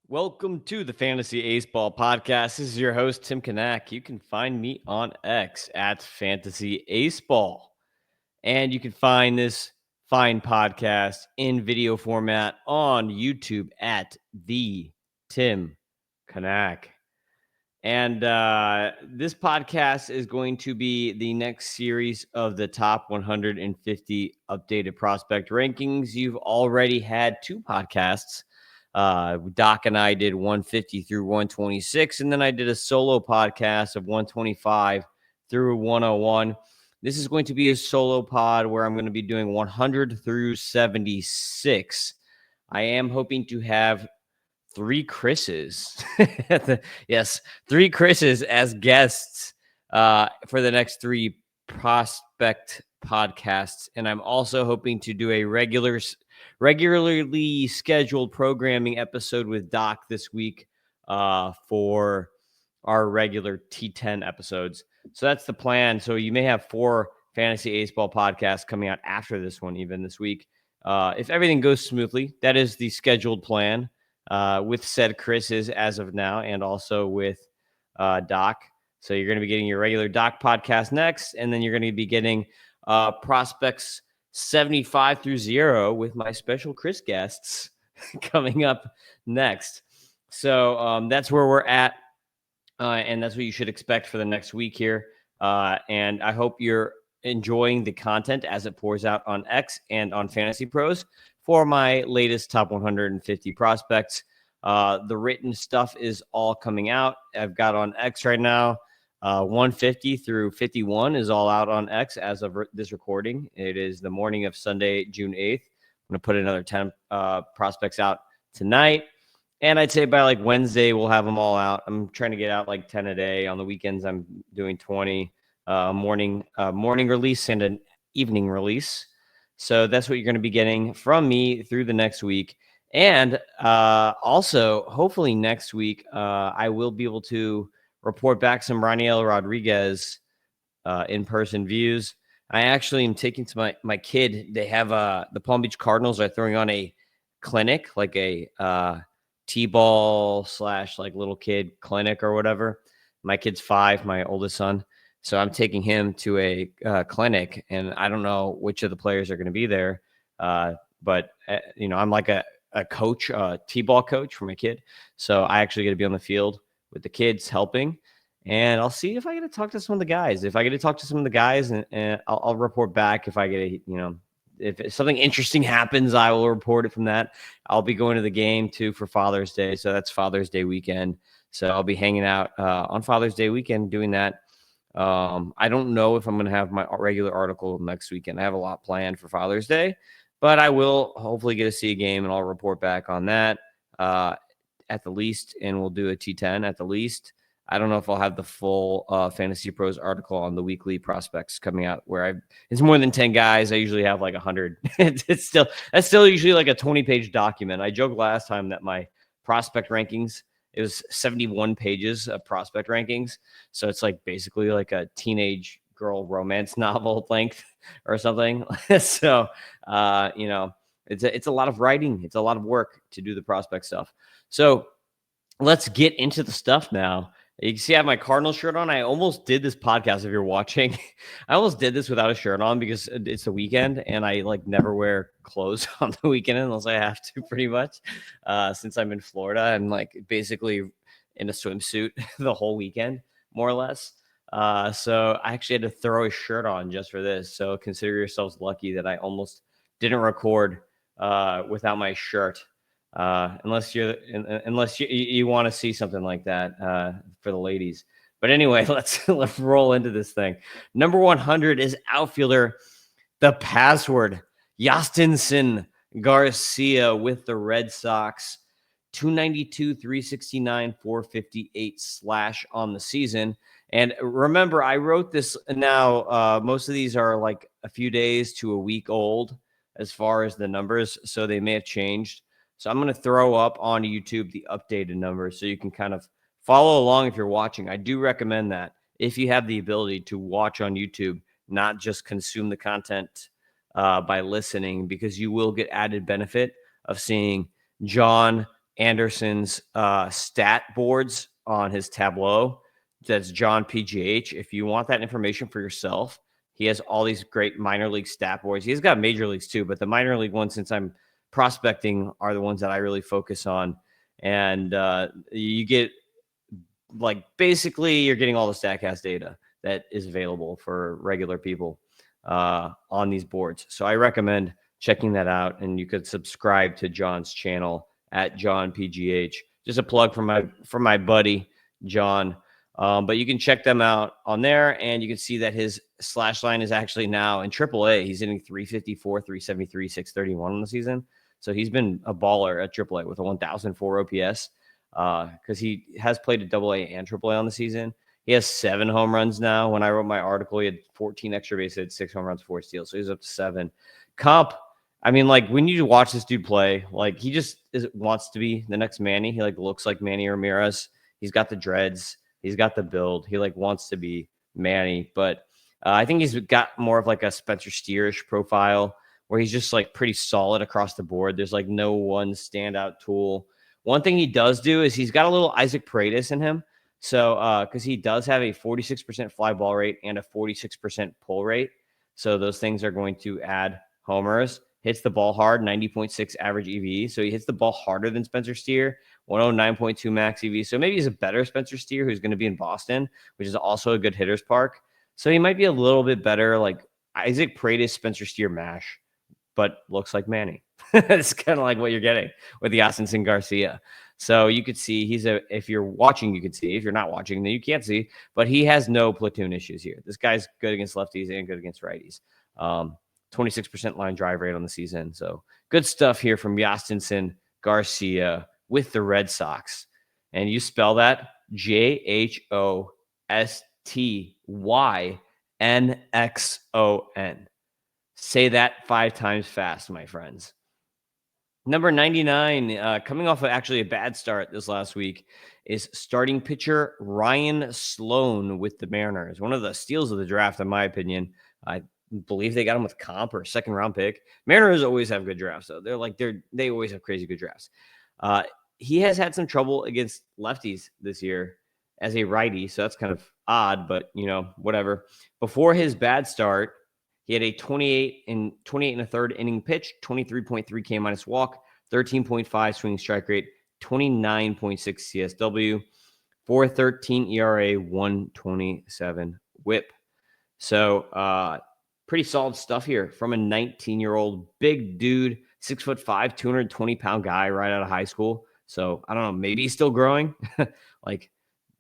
Welcome to the Fantasy Aceball podcast. This is your host, Tim Kanak. You can find me on X at Fantasy Aceball. And you can find this fine podcast in video format on YouTube at the Tim Kanak. And this podcast is going to be the next series of the top 150 updated prospect rankings. You've already had two podcasts. Doc and I did 150 through 126, and then I did a solo podcast of 125 through 101. This is going to be a solo pod where I'm going to be doing 100 through 76. I am hoping to have three Chris's. Yes, three Chris's as guests for the next three prospect podcasts. And I'm also hoping to do a regularly scheduled programming episode with Doc this week for our regular T10 episodes. So that's the plan. So you may have four Fantasy Aceball podcasts coming out after this one, even this week. If everything goes smoothly, that is the scheduled plan with said Chris's as of now, and also with Doc. So you're going to be getting your regular Doc podcast next, and then you're going to be getting prospects 75 through 0 with my special Chris guests coming up next. So that's where we're at, and that's what you should expect for the next week here. And I hope you're enjoying the content as it pours out on X and on Fantasy Pros for my latest top 150 prospects. The written stuff is all coming out. I've got on X right now. 150 through 51 is all out on X as of this recording. It is the morning of Sunday, June 8th. I'm going to put another 10 prospects out tonight. And I'd say by like Wednesday, we'll have them all out. I'm trying to get out like 10 a day. On the weekends, I'm doing 20 morning release and an evening release. So that's what you're going to be getting from me through the next week. And also, hopefully next week, I will be able to report back some Raniel Rodriguez in-person views. I actually am taking to my kid. They have the Palm Beach Cardinals are throwing on a clinic, like a T-ball / like little kid clinic or whatever. My kid's 5, my oldest son. So I'm taking him to a clinic, and I don't know which of the players are going to be there. But I'm like a coach, T-ball coach for my kid. So I actually get to be on the field with the kids helping, and I'll see if I get to talk to some of the guys. If I get to talk to some of the guys, and I'll report back if I get if something interesting happens, I will report it from that. I'll be going to the game too for Father's Day. So that's Father's Day weekend. So I'll be hanging out on Father's Day weekend doing that. I don't know if I'm going to have my regular article next weekend. I have a lot planned for Father's Day, but I will hopefully get to see a game, and I'll report back on that at the least, and we'll do a T10 at the least. I don't know if I'll have the full Fantasy Pros article on the weekly prospects coming out where it's more than 10 guys. I usually have like 100. That's still usually like a 20-page document. I joked last time that my prospect rankings, it was 71 pages of prospect rankings. So it's like basically like a teenage girl romance novel length or something. So, it's a lot of writing. It's a lot of work to do the prospect stuff. So let's get into the stuff now. You can see I have my Cardinals shirt on. I almost did this podcast if you're watching. I almost did this without a shirt on because it's the weekend, and I like never wear clothes on the weekend unless I have to, pretty much. Since I'm in Florida, I'm like basically in a swimsuit the whole weekend, more or less. So I actually had to throw a shirt on just for this. So consider yourselves lucky that I almost didn't record without my shirt. Unless you want to see something like that for the ladies. But anyway, let's roll into this thing. Number 100 is outfielder, the password, Yastinson Garcia with the Red Sox. 292, 369, 458 slash on the season. And remember, I wrote this now. Most of these are like a few days to a week old as far as the numbers, so they may have changed. So I'm going to throw up on YouTube the updated numbers so you can kind of follow along if you're watching. I do recommend that if you have the ability to watch on YouTube, not just consume the content by listening, because you will get added benefit of seeing John Anderson's stat boards on his Tableau. That's John PGH. If you want that information for yourself, he has all these great minor league stat boards. He's got major leagues too, but the minor league ones, since I'm prospecting, are the ones that I really focus on. And you get basically you're getting all the StatCast data that is available for regular people on these boards. So I recommend checking that out, and you could subscribe to John's channel at John PGH. Just a plug for my buddy John. But you can check them out on there, and you can see that his slash line is actually now in AAA. He's hitting 354, 373, 631 on the season. So he's been a baller at AAA with a 1,004 OPS because he has played at AA and AAA on the season. He has 7 home runs now. When I wrote my article, he had 14 extra base hits, 6 home runs, 4 steals. So he's up to 7. Comp, I mean, when you watch this dude play, he just wants to be the next Manny. He looks like Manny Ramirez. He's got the dreads. He's got the build. He wants to be Manny, but I think he's got more of a Spencer Steerish profile where he's just pretty solid across the board. There's no one standout tool. One thing he does do is he's got a little Isaac Paredes in him. So, because he does have a 46% fly ball rate and a 46% pull rate. So those things are going to add homers. Hits the ball hard, 90.6 average EV. So he hits the ball harder than Spencer Steer, 109.2 max EV. So maybe he's a better Spencer Steer who's going to be in Boston, which is also a good hitter's park. So he might be a little bit better, Isaac Paredes, Spencer Steer mash, but looks like Manny. It's kind of what you're getting with the Austin Garcia. So you could see if you're watching, you could see. If you're not watching, then you can't see. But he has no platoon issues here. This guy's good against lefties and good against righties. 26% line drive rate on the season. So good stuff here from Yastinson Garcia with the Red Sox. And you spell that JHOSTYNXON. Say that 5 times fast, my friends. Number 99, coming off of actually a bad start this last week, is starting pitcher Ryan Sloan with the Mariners. One of the steals of the draft, in my opinion. I believe they got him with comp or second round pick. Mariners always have good drafts, though. They always have crazy good drafts. He has had some trouble against lefties this year as a righty, so that's kind of odd, but whatever. Before his bad start, he had a 28 and a third inning pitch, 23.3 K minus walk, 13.5 swinging strike rate, 29.6 CSW, 4.13 ERA, 127 WHIP. So pretty solid stuff here from a 19-year-old big dude, 6'5", 220-pound guy right out of high school. So I don't know, maybe he's still growing.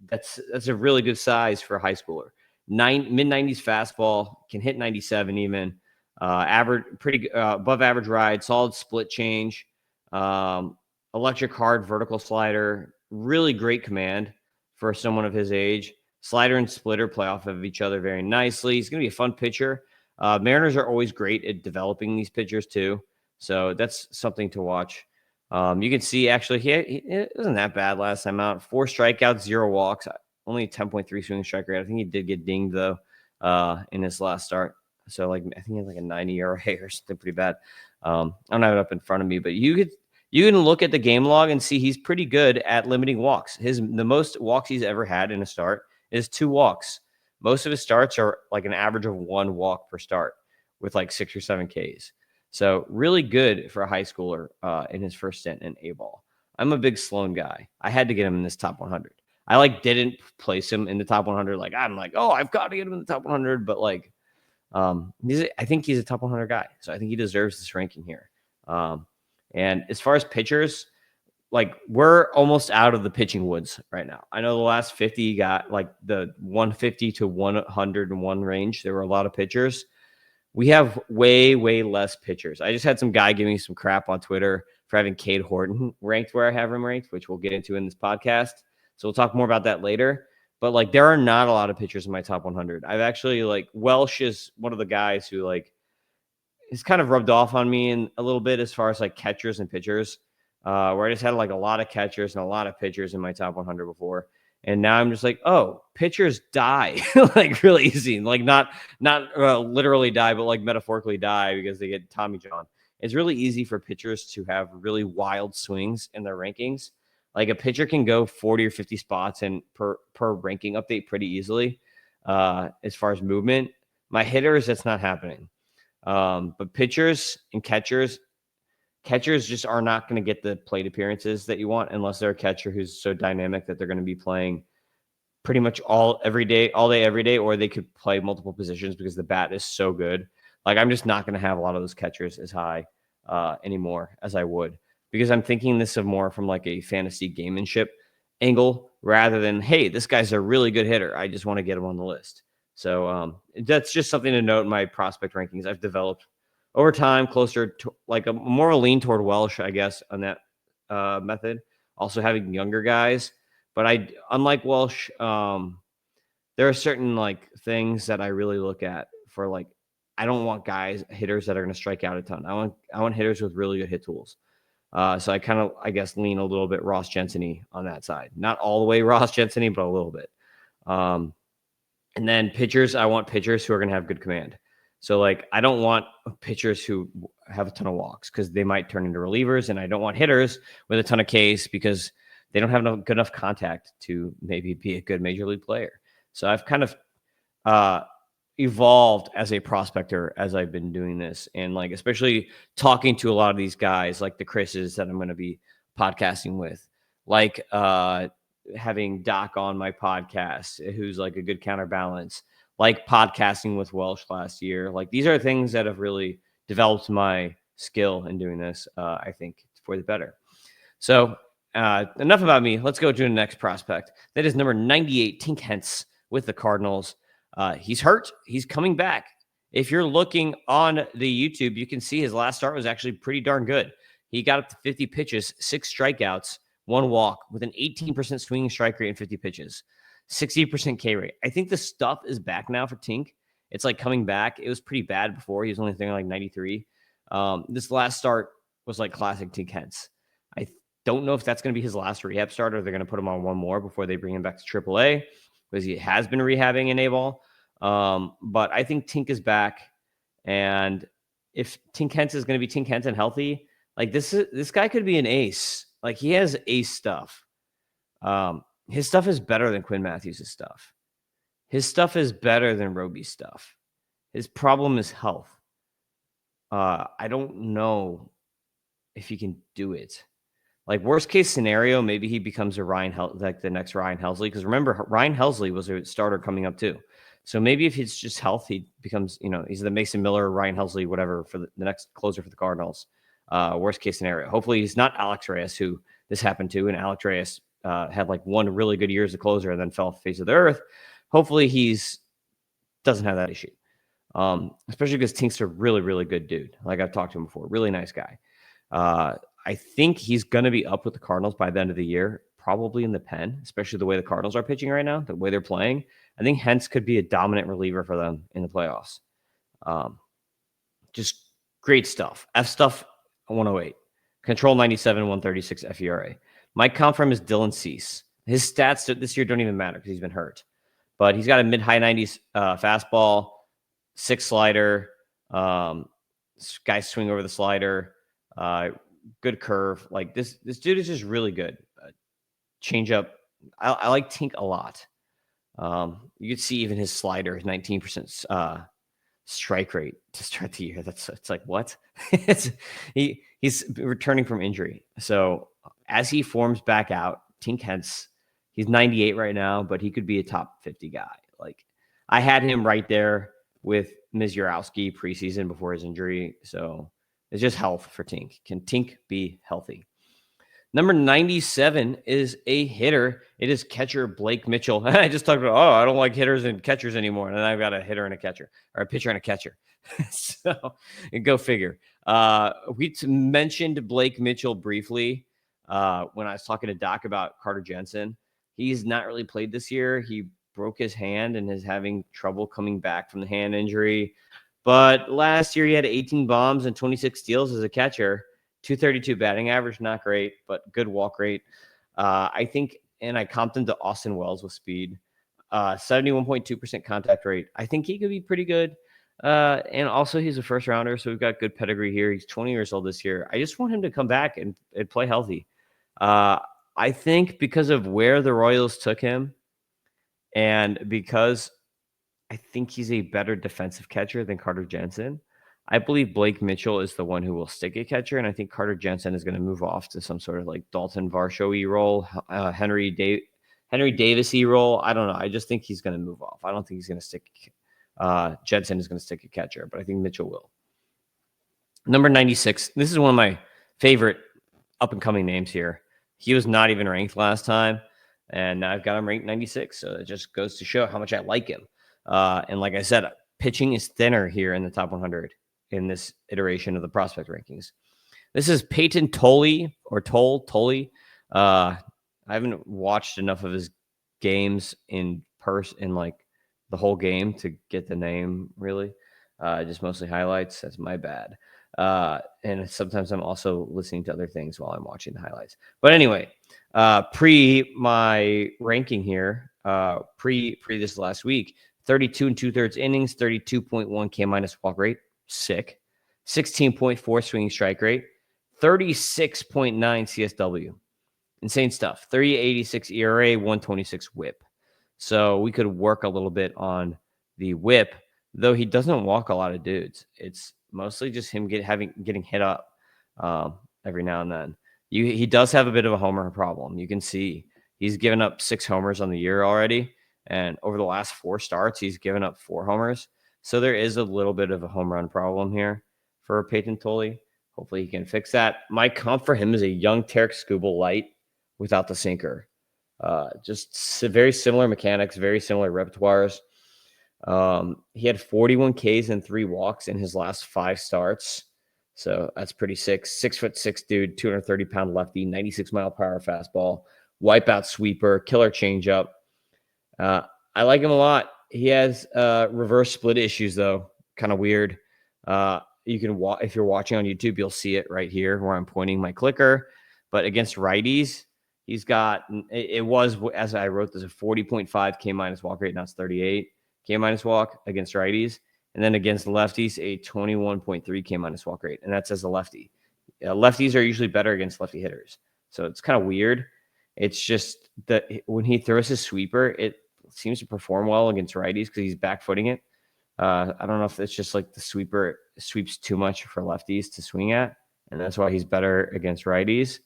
That's a really good size for a high schooler. Mid-90s fastball, can hit 97 even. Average, pretty above average ride, solid split change, electric hard vertical slider, really great command for someone of his age. Slider and splitter play off of each other very nicely. He's going to be a fun pitcher. Mariners are always great at developing these pitchers too, so that's something to watch. You can see actually it wasn't that bad last time out. 4 strikeouts, 0 walks. Only 10.3 swinging strike rate. I think he did get dinged though in his last start. So I think he had a 90 ERA or something pretty bad. I don't have it up in front of me, but you can look at the game log and see he's pretty good at limiting walks. The most walks he's ever had in a start is 2 walks. Most of his starts are an average of 1 walk per start with 6 or 7 Ks. So really good for a high schooler in his first stint in A-ball. I'm a big Sloan guy. I had to get him in this top 100. I didn't place him in the top 100. Oh, I've got to get him in the top 100. But I think he's a top 100 guy. So I think he deserves this ranking here. And as far as pitchers, we're almost out of the pitching woods right now. I know the last 50 got the 150 to 101 range. There were a lot of pitchers. We have way, way less pitchers. I just had some guy giving me some crap on Twitter for having Cade Horton ranked where I have him ranked, which we'll get into in this podcast. So we'll talk more about that later. But there are not a lot of pitchers in my top 100. I've actually Welsh is one of the guys who is kind of rubbed off on me in a little bit as far as catchers and pitchers, where I just had a lot of catchers and a lot of pitchers in my top 100 before. And now I'm just oh, pitchers die really easy. Not literally die, but metaphorically die because they get Tommy John. it's really easy for pitchers to have really wild swings in their rankings. Like a pitcher can go 40 or 50 spots and per ranking update pretty easily as far as movement. My hitters, that's not happening. But pitchers and catchers just are not going to get the plate appearances that you want unless they're a catcher who's so dynamic that they're going to be playing pretty much all day, every day, or they could play multiple positions because the bat is so good. Like I'm just not going to have a lot of those catchers as high anymore as I would, because I'm thinking this of more from like a fantasy gamemanship angle rather than, hey, this guy's a really good hitter, I just want to get him on the list. So that's just something to note in my prospect rankings. I've developed over time closer to like a more lean toward Welsh, I guess, on that method. Also having younger guys. But unlike Welsh, there are certain like things that I really look at for like, I don't want hitters that are going to strike out a ton. I want hitters with really good hit tools. So I kind of, I guess, lean a little bit Ross Jensen-y on that side. Not all the way Ross Jensen-y, but a little bit. And then pitchers, I want pitchers who are going to have good command. So like, I don't want pitchers who have a ton of walks because they might turn into relievers, and I don't want hitters with a ton of Ks because they don't have good enough contact to maybe be a good major league player. So I've kind of evolved as a prospector as I've been doing this, and like especially talking to a lot of these guys, like the Chris's that I'm going to be podcasting with, like having Doc on my podcast, who's like a good counterbalance, like podcasting with Welsh last year. Like these are things that have really developed my skill in doing this. I think for the better. So enough about me. Let's go to the next prospect. That is number 98, Tink Hence with the Cardinals. He's hurt. He's coming back. If you're looking on the YouTube, you can see his last start was actually pretty darn good. He got up to 50 pitches, 6 strikeouts, 1 walk with an 18% swinging strike rate in 50 pitches, 60% K rate. I think the stuff is back now for Tink. It's like coming back. It was pretty bad before. He was only thinking like 93. This last start was like classic Tink Hence. I don't know if that's going to be his last rehab start, or they're going to put him on one more before they bring him back to AAA, because he has been rehabbing in Aceball. But I think Tink is back, and if Tink Hence is going to be Tink Hence and healthy, like this guy could be an ace. Like he has ace stuff. His stuff is better than Quinn Matthews' stuff. His stuff is better than Roby's stuff. His problem is health. I don't know if he can do it. Like worst case scenario, maybe he becomes like the next Ryan Helsley. Because remember, Ryan Helsley was a starter coming up too. So maybe if it's just health, he becomes, he's the Mason Miller, Ryan Helsley, whatever, for the next closer for the Cardinals. Worst case scenario. Hopefully he's not Alex Reyes, who this happened to. And Alex Reyes had like one really good year as a closer and then fell off the face of the earth. Hopefully doesn't have that issue. Especially because Tink's a really, really good dude. Like I've talked to him before. Really nice guy. I think he's going to be up with the Cardinals by the end of the year, probably in the pen, especially the way the Cardinals are pitching right now, the way they're playing. I think Hence could be a dominant reliever for them in the playoffs. Just great stuff. F stuff 108. Control 97, 136 FERA. My comp from is Dylan Cease. His stats this year don't even matter because he's been hurt. But he's got a mid-high 90s fastball, 6 slider, guys swing over the slider, good curve. Like this dude is just really good. Change up. I like Tink a lot. You could see even his slider, 19% strike rate to start the year. It's like what? He's returning from injury. So as he forms back out, Tink Hence, he's 98 right now, but he could be a top 50 guy. Like I had him right there with Mizurowski preseason before his injury. So it's just health for Tink. Can Tink be healthy? Number 97 is a hitter. It is catcher Blake Mitchell. I just talked about, I don't like hitters and catchers anymore. And then I've got a hitter and a catcher, or a pitcher and a catcher. So go figure. We mentioned Blake Mitchell briefly when I was talking to Doc about Carter Jensen. He's not really played this year. He broke his hand and is having trouble coming back from the hand injury. But last year he had 18 bombs and 26 steals as a catcher. 232 batting average, not great, but good walk rate. I think, and I comped him to Austin Wells with speed. 71.2% contact rate. I think he could be pretty good. And also he's a first rounder, so we've got good pedigree here. He's 20 years old this year. I just want him to come back and play healthy. I think because of where the Royals took him, and because I think he's a better defensive catcher than Carter Jensen, I believe Blake Mitchell is the one who will stick at catcher, and I think Carter Jensen is going to move off to some sort of like Dalton Varsho-y role, Henry Davis-y role. I don't know. I just think he's going to move off. I don't think he's going to stick. Jensen is going to stick at catcher, but I think Mitchell will. Number 96. This is one of my favorite up-and-coming names here. He was not even ranked last time, and now I've got him ranked 96, so it just goes to show how much I like him. And like I said, pitching is thinner here in the top 100 in this iteration of the prospect rankings. This is Pt.3 or Toll. I haven't watched enough of his games in like the whole game to get the name really. Just mostly highlights. That's my bad. And sometimes I'm also listening to other things while I'm watching the highlights. But anyway, pre my ranking here, pre this last week, 32 2/3 innings, 32.1 K minus walk rate, sick. 16.4 swinging strike rate, 36.9 CSW. Insane stuff. 3.86 ERA, 126 whip. So we could work a little bit on the whip, though he doesn't walk a lot of dudes. It's mostly just him getting hit up every now and then. He does have a bit of a homer problem. You can see he's given up 6 homers on the year already. And over the last 4 starts, he's given up 4 homers. So there is a little bit of a home run problem here for Pt.3. Hopefully he can fix that. My comp for him is a young Tarek Skubal light without the sinker. Just very similar mechanics, very similar repertoires. He had 41 Ks and 3 walks in his last 5 starts. So that's pretty sick. 6'6" dude, 230-pound lefty, 96-mile-per-hour fastball, wipeout sweeper, killer changeup. I like him a lot. He has reverse split issues, though. Kind of weird. You can if you're watching on YouTube, you'll see it right here where I'm pointing my clicker. But against righties, he's got, it was, as I wrote this, a 40.5 K minus walk rate. Now it's 38 K minus walk against righties. And then against lefties, a 21.3 K minus walk rate. And that's as a lefty. Lefties are usually better against lefty hitters. So it's kind of weird. It's just that when he throws his sweeper, it seems to perform well against righties because he's back-footing it. I don't know if it's just like the sweeper sweeps too much for lefties to swing at, and that's why he's better against righties.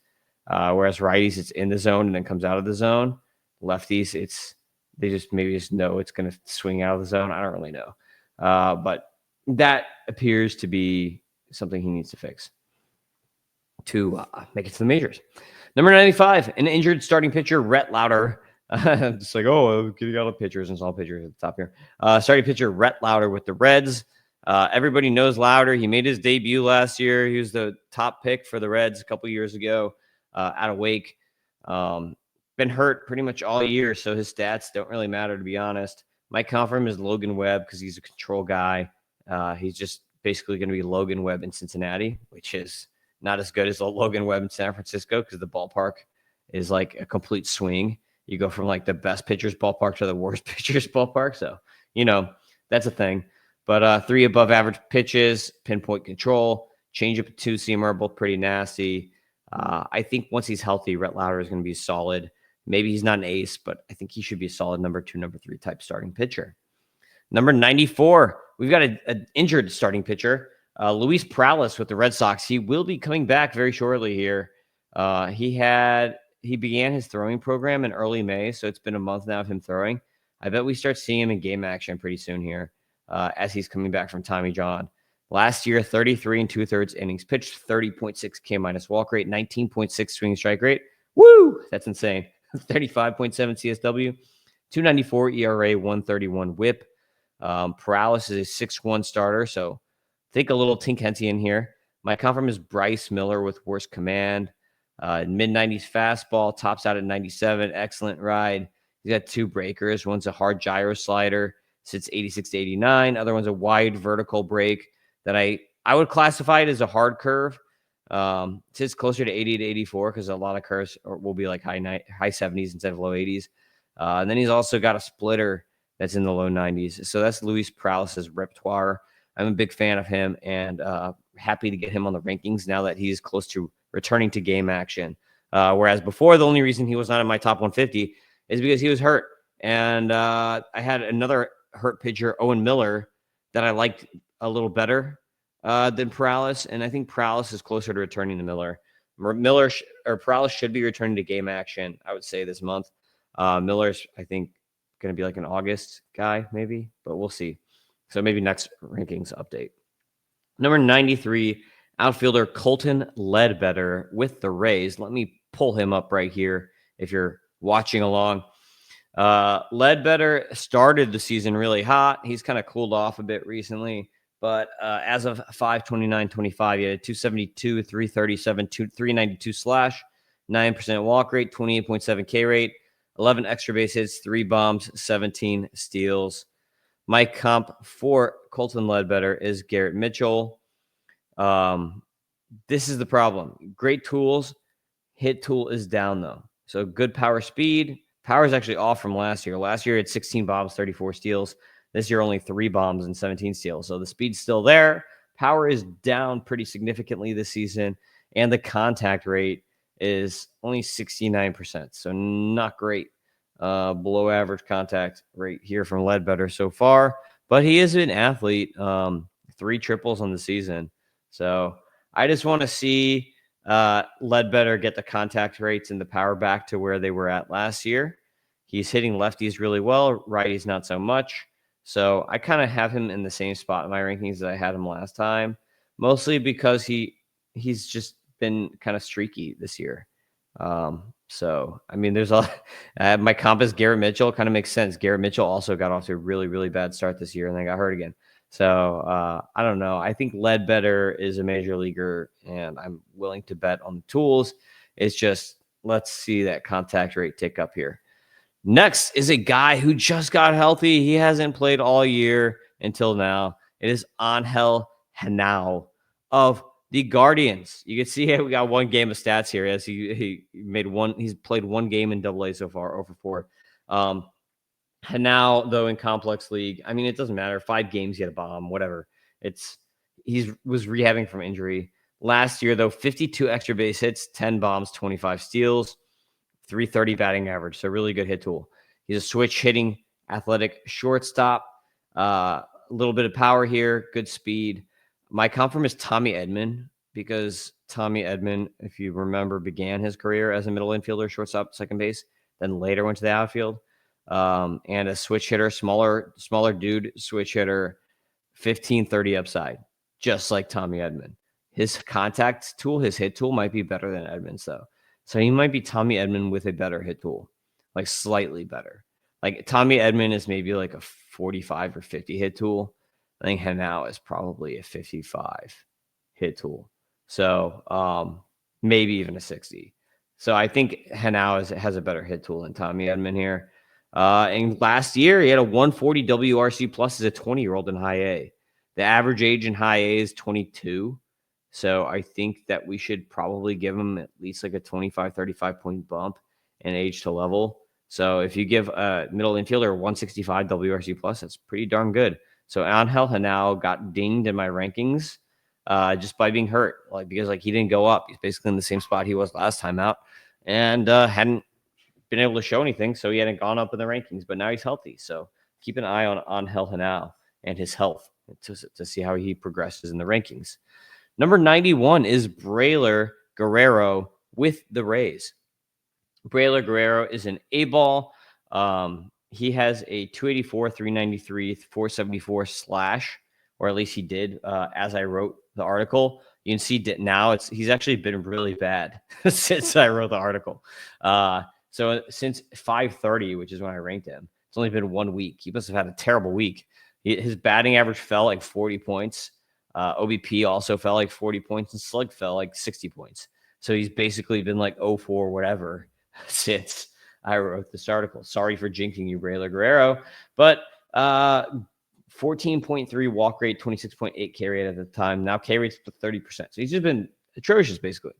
Whereas righties, it's in the zone and then comes out of the zone. Lefties, they just know it's going to swing out of the zone. I don't really know. But that appears to be something he needs to fix to make it to the majors. Number 95, an injured starting pitcher, Rhett Lauder. Just like, getting out of pitchers, and it's all pitchers at the top here. Starting pitcher, Rhett Lauder with the Reds. Everybody knows Lauder. He made his debut last year. He was the top pick for the Reds a couple years ago out of Wake. Been hurt pretty much all year, so his stats don't really matter, to be honest. My comp for him is Logan Webb because he's a control guy. He's just basically going to be Logan Webb in Cincinnati, which is not as good as Logan Webb in San Francisco because the ballpark is like a complete swing. You go from like the best pitcher's ballpark to the worst pitcher's ballpark. So, that's a thing. But 3 above average pitches, pinpoint control, changeup and 2-seamer, both pretty nasty. I think once he's healthy, Rhett Lauder is going to be solid. Maybe he's not an ace, but I think he should be a solid number 2, number 3 type starting pitcher. Number 94, we've got an injured starting pitcher, Luis Perales with the Red Sox. He will be coming back very shortly here. He began his throwing program in early May, so it's been a month now of him throwing. I bet we start seeing him in game action pretty soon here as he's coming back from Tommy John. Last year, 33 2/3 innings pitched, 30.6 K minus walk rate, 19.6 swing strike rate. Woo! That's insane. 35.7 CSW, 294 ERA, 131 whip. Perales is a 6'1" starter, so think a little Tink Henty in here. My comp from is Bryce Miller with worst command. Mid-90s fastball, tops out at 97. Excellent ride. He's got 2 breakers. One's a hard gyro slider, sits 86 to 89. Other one's a wide vertical break that I would classify it as a hard curve. Sits closer to 80 to 84 because a lot of curves will be like high 70s instead of low 80s. And then he's also got a splitter that's in the low 90s. So that's Luis Perales' repertoire. I'm a big fan of him and happy to get him on the rankings now that he's close to returning to game action. Whereas before, the only reason he was not in my top 150 is because he was hurt. And I had another hurt pitcher, Owen Miller, that I liked a little better than Paralis. And I think Paralis is closer to returning to Miller. Paralis should be returning to game action, I would say, this month. Miller's, I think, going to be like an August guy, maybe, but we'll see. So maybe next rankings update. Number 93, outfielder Colton Ledbetter with the Rays. Let me pull him up right here if you're watching along. Ledbetter started the season really hot. He's kind of cooled off a bit recently, but as of 5/29/25, he had 272, 337, 392 slash, 9% walk rate, 28.7 K rate, 11 extra base hits, 3 bombs, 17 steals. My comp for Colton Ledbetter is Garrett Mitchell. This is the problem. Great tools. Hit tool is down, though. So good power speed. Power is actually off from last year. Last year, it had 16 bombs, 34 steals. This year, only 3 bombs and 17 steals. So the speed's still there. Power is down pretty significantly this season. And the contact rate is only 69%. So not great. Below average contact rate here from Ledbetter so far. But he is an athlete. 3 triples on the season. So I just want to see Ledbetter get the contact rates and the power back to where they were at last year. He's hitting lefties really well, righties not so much. So I kind of have him in the same spot in my rankings that I had him last time, mostly because he's just been kind of streaky this year. So I mean, there's my comp is Garrett Mitchell. Kind of makes sense. Garrett Mitchell also got off to a really, really bad start this year and then got hurt again. So I don't know. I think Ledbetter is a major leaguer, and I'm willing to bet on the tools. It's just let's see that contact rate tick up here. Next is a guy who just got healthy. He hasn't played all year until now. It is Angel Henao of the Guardians. You can see we got 1 game of stats here as he made one. He's played 1 game in AA so far, over 4. Henao, though, in complex league, I mean, it doesn't matter. 5 games, he had a bomb, whatever. He was rehabbing from injury. Last year, though, 52 extra base hits, 10 bombs, 25 steals, 330 batting average. So really good hit tool. He's a switch hitting athletic shortstop. A little bit of power here, good speed. My comp from is Tommy Edman, because Tommy Edman, if you remember, began his career as a middle infielder, shortstop, second base, then later went to the outfield. And a switch hitter, smaller dude, switch hitter, 15-30 upside, just like Tommy Edman. His contact tool, his hit tool might be better than Edman's, though. So he might be Tommy Edman with a better hit tool, like slightly better. Like Tommy Edman is maybe like a 45 or 50 hit tool. I think Henao is probably a 55 hit tool. So maybe even a 60. So I think Henao has a better hit tool than Tommy Edman here. And last year, he had a 140 WRC plus as a 20-year-old in high A. The average age in high A is 22. So I think that we should probably give him at least like a 25, 35 point bump in age to level. So if you give a middle infielder 165 WRC plus, that's pretty darn good. So Angel Henao got dinged in my rankings just by being hurt, because he didn't go up. He's basically in the same spot he was last time out, and hadn't been able to show anything, so he hadn't gone up in the rankings. But now he's healthy, so keep an eye on Angel Henao and his health to see how he progresses in the rankings. Number 91 is Braylor Guerrero with the Rays. Braylor Guerrero is an A-ball. He has a 284, 393, 474 slash, or at least he did as I wrote the article. You can see that now he's actually been really bad since I wrote the article. So since 5:30, which is when I ranked him, it's only been 1 week. He must have had a terrible week. His batting average fell like 40 points. OBP also fell like 40 points, and slug fell like 60 points. So he's basically been like 0-4 whatever since I wrote this article. Sorry for jinxing you, Braylor Guerrero. But 14.3 walk rate, 26.8 K rate at the time. Now K rate's 30%. So he's just been atrocious, basically,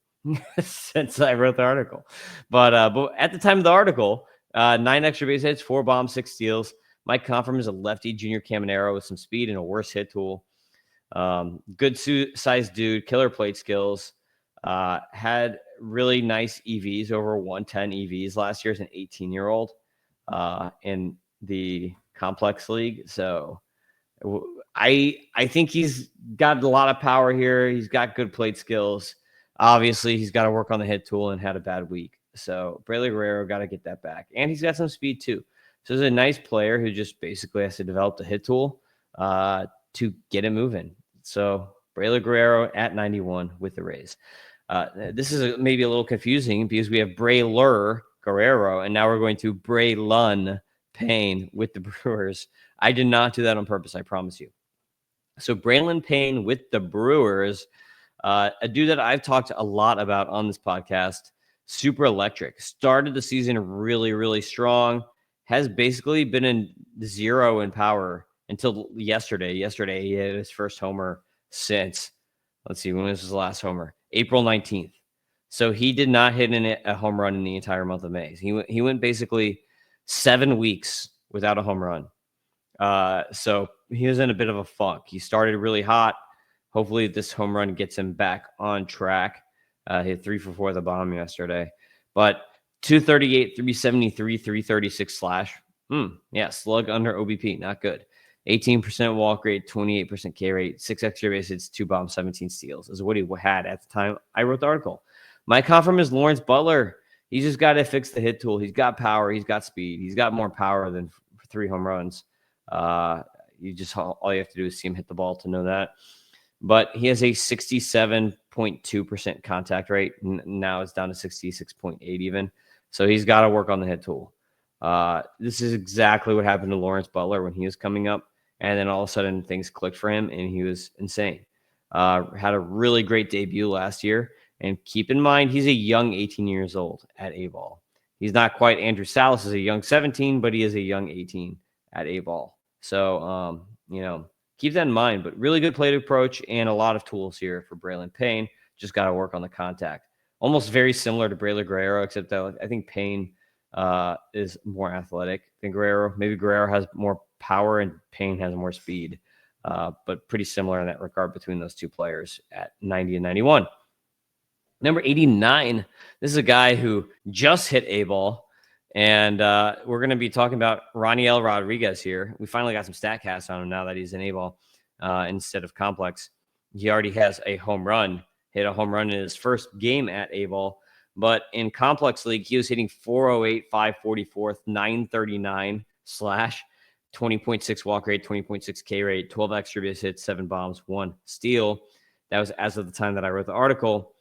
since I wrote the article. But at the time of the article, 9 extra base hits, 4 bombs, 6 steals. Mike Confirm is a lefty junior Caminero with some speed and a worse hit tool. Good size dude, killer plate skills. Had really nice EVs, over 110 EVs last year as an 18-year-old in the complex league. So I think he's got a lot of power here. He's got good plate skills. Obviously, he's got to work on the hit tool and had a bad week. So Braylon Guerrero got to get that back. And he's got some speed too. So he's a nice player who just basically has to develop the hit tool to get it moving. So Braylon Guerrero at 91 with the Rays. This is maybe a little confusing because we have Braylor Guerrero, and now we're going to Braylon Payne with the Brewers. I did not do that on purpose, I promise you. So Braylon Payne with the Brewers, a dude that I've talked a lot about on this podcast, super electric. Started the season really, really strong. Has basically been in zero in power until yesterday. Yesterday, he had his first homer since, let's see, when was his last homer? April 19th. So he did not hit a home run in the entire month of May. He went basically 7 weeks without a home run. So he was in a bit of a funk. He started really hot. Hopefully this home run gets him back on track. He had 3 for 4 at the bottom yesterday. But 238, 373, 336 slash. Yeah, slug under OBP. Not good. 18% walk rate, 28% K rate, 6 extra base hits, 2 bombs, 17 steals is what he had at the time I wrote the article. My comp from is Lawrence Butler. He's just got to fix the hit tool. He's got power. He's got speed. He's got more power than 3 home runs. All you have to do is see him hit the ball to know that. But he has a 67.2% contact rate. Now it's down to 66.8 even. So he's got to work on the hit tool. This is exactly what happened to Lawrence Butler when he was coming up. And then all of a sudden things clicked for him and he was insane. Had a really great debut last year. And keep in mind, he's a young 18 years old at Aceball. He's not quite Andrew Salas is a young 17, but he is a young 18 at Aceball. So, keep that in mind. But really good plate approach and a lot of tools here for Braylon Payne. Just got to work on the contact. Almost very similar to Braylon Guerrero, except that I think Payne is more athletic than Guerrero. Maybe Guerrero has more power and Payne has more speed. But pretty similar in that regard between those two players at 90 and 91. Number 89, this is a guy who just hit A-ball, and we're going to be talking about Raniel Rodriguez here. We finally got some StatCast on him now that he's in A-ball instead of complex. He already has a home run, hit a home run in his first game at A-ball, but in complex league, he was hitting 408, 544, 939 slash, 20.6 walk rate, 20.6 K rate, 12 extra base hits, 7 bombs, 1 steal. That was as of the time that I wrote the article.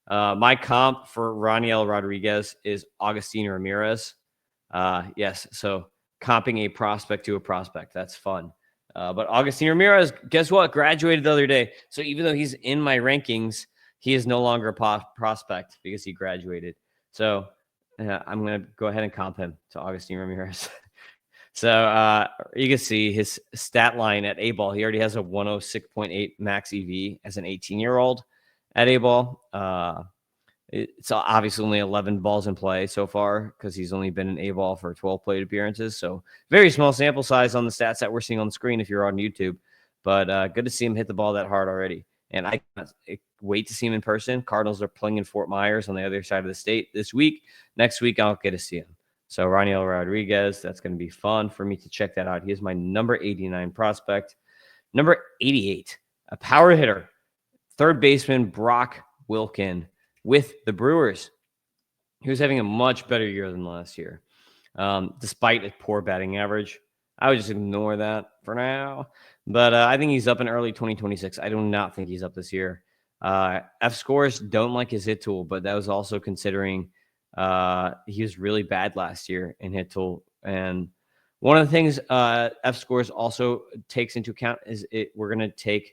My comp for Raniel Rodriguez is Agustin Ramirez. Yes, so comping a prospect to a prospect. That's fun. But Agustin Ramirez, guess what? Graduated the other day. So even though he's in my rankings, he is no longer a prospect because he graduated. So I'm going to go ahead and comp him to Agustin Ramirez. So you can see his stat line at A-ball. He already has a 106.8 max EV as an 18-year-old. At A-ball, it's obviously only 11 balls in play so far because he's only been in A-ball for 12 plate appearances. So very small sample size on the stats that we're seeing on the screen if you're on YouTube. But good to see him hit the ball that hard already. And I can't wait to see him in person. Cardinals are playing in Fort Myers on the other side of the state this week. Next week, I'll get to see him. So Raniel Rodriguez, that's going to be fun for me to check that out. He is my number 89 prospect. Number 88, a power hitter. Third baseman Brock Wilken with the Brewers. He was having a much better year than last year, despite a poor batting average. I would just ignore that for now. But I think he's up in early 2026. I do not think he's up this year. F scores don't like his hit tool, but that was also considering he was really bad last year in hit tool. And one of the things F scores also takes into account is we're going to take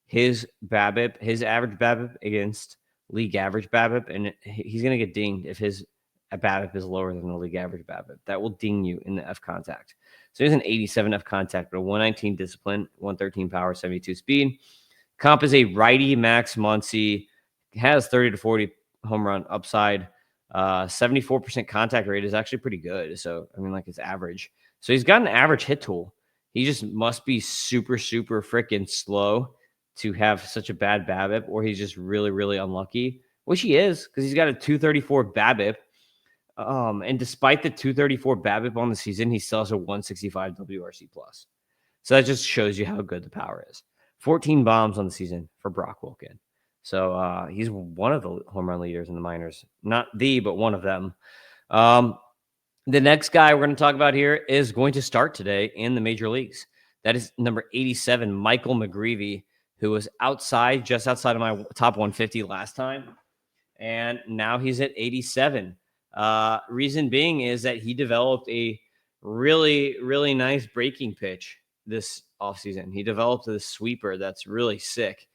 his BABIP, his average BABIP against league average BABIP, and he's going to get dinged if his BABIP is lower than the league average BABIP. That will ding you in the F contact. So he's an 87 F contact, but a 119 discipline, 113 power, 72 speed. Comp is a righty Max Muncy, has 30 to 40 home run upside. 74% contact rate is actually pretty good. So, it's average. So he's got an average hit tool. He just must be super, super freaking slow to have such a bad BABIP, or he's just really, really unlucky, which he is, because he's got a 234 BABIP. And despite the 234 BABIP on the season, he still has a 165 WRC plus. So that just shows you how good the power is. 14 bombs on the season for Brock Wilken. So he's one of the home run leaders in the minors. Not the, but one of them. The next guy we're going to talk about here is going to start today in the major leagues. That is number 87, Michael McGreevy, who was just outside of my top 150 last time. And now he's at 87. Reason being is that he developed a really, really nice breaking pitch this offseason. He developed a sweeper that's really sick.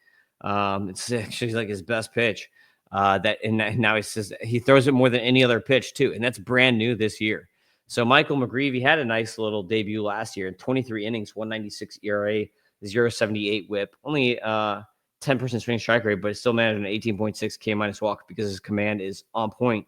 It's actually like his best pitch. Now he says he throws it more than any other pitch too, and that's brand new this year. So Michael McGreevy had a nice little debut last year in 23 innings, 196 ERA, 0.78 WHIP, only 10% swing strike rate, but it still managed an 18.6 K minus walk because his command is on point.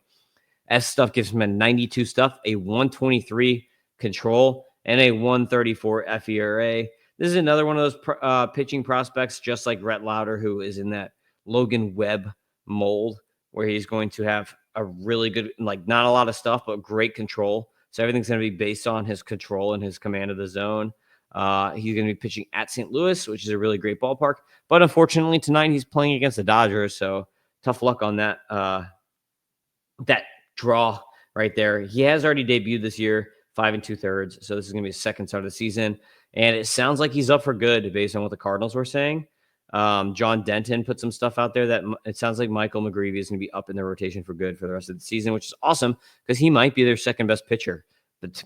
S stuff gives him a 92 stuff, a 123 control, and a 134 FERA. This is another one of those pitching prospects, just like Rhett Lauder, who is in that Logan Webb mold, where he's going to have a really good, like not a lot of stuff, but great control. So everything's going to be based on his control and his command of the zone. He's going to be pitching at St. Louis, which is a really great ballpark. But unfortunately, tonight he's playing against the Dodgers, so tough luck on that that draw right there. He has already debuted this year, 5 2/3. So this is going to be his second start of the season. And it sounds like he's up for good based on what the Cardinals were saying. John Denton put some stuff out there that it sounds like Michael McGreevy is going to be up in the rotation for good for the rest of the season, which is awesome because he might be their second best pitcher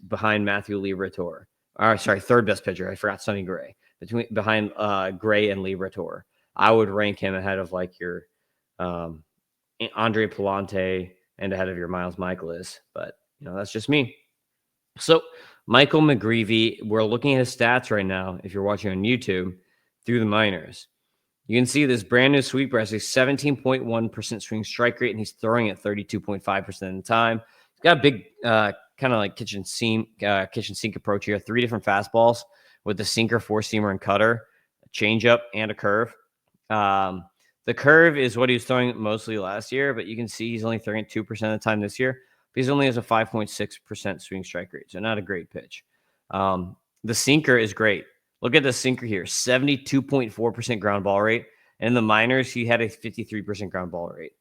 behind Matthew Liberatore. Third best pitcher. I forgot Sonny Gray. Behind Gray and Liberatore. I would rank him ahead of like your Andre Palante and ahead of your Miles Michaelis, but that's just me. So Michael McGreevy, we're looking at his stats right now. If you're watching on YouTube through the minors, you can see this brand new sweeper has a 17.1% swing strike rate, and he's throwing at 32.5% of the time. He's got a big kind of like kitchen sink approach here. 3 different fastballs with the sinker, 4-seamer, and cutter, a changeup, and a curve. The curve is what he was throwing mostly last year, but you can see he's only throwing it 2% of the time this year. But he only has a 5.6% swing strike rate, so not a great pitch. The sinker is great. Look at the sinker here, 72.4% ground ball rate. And in the minors, he had a 53% ground ball rate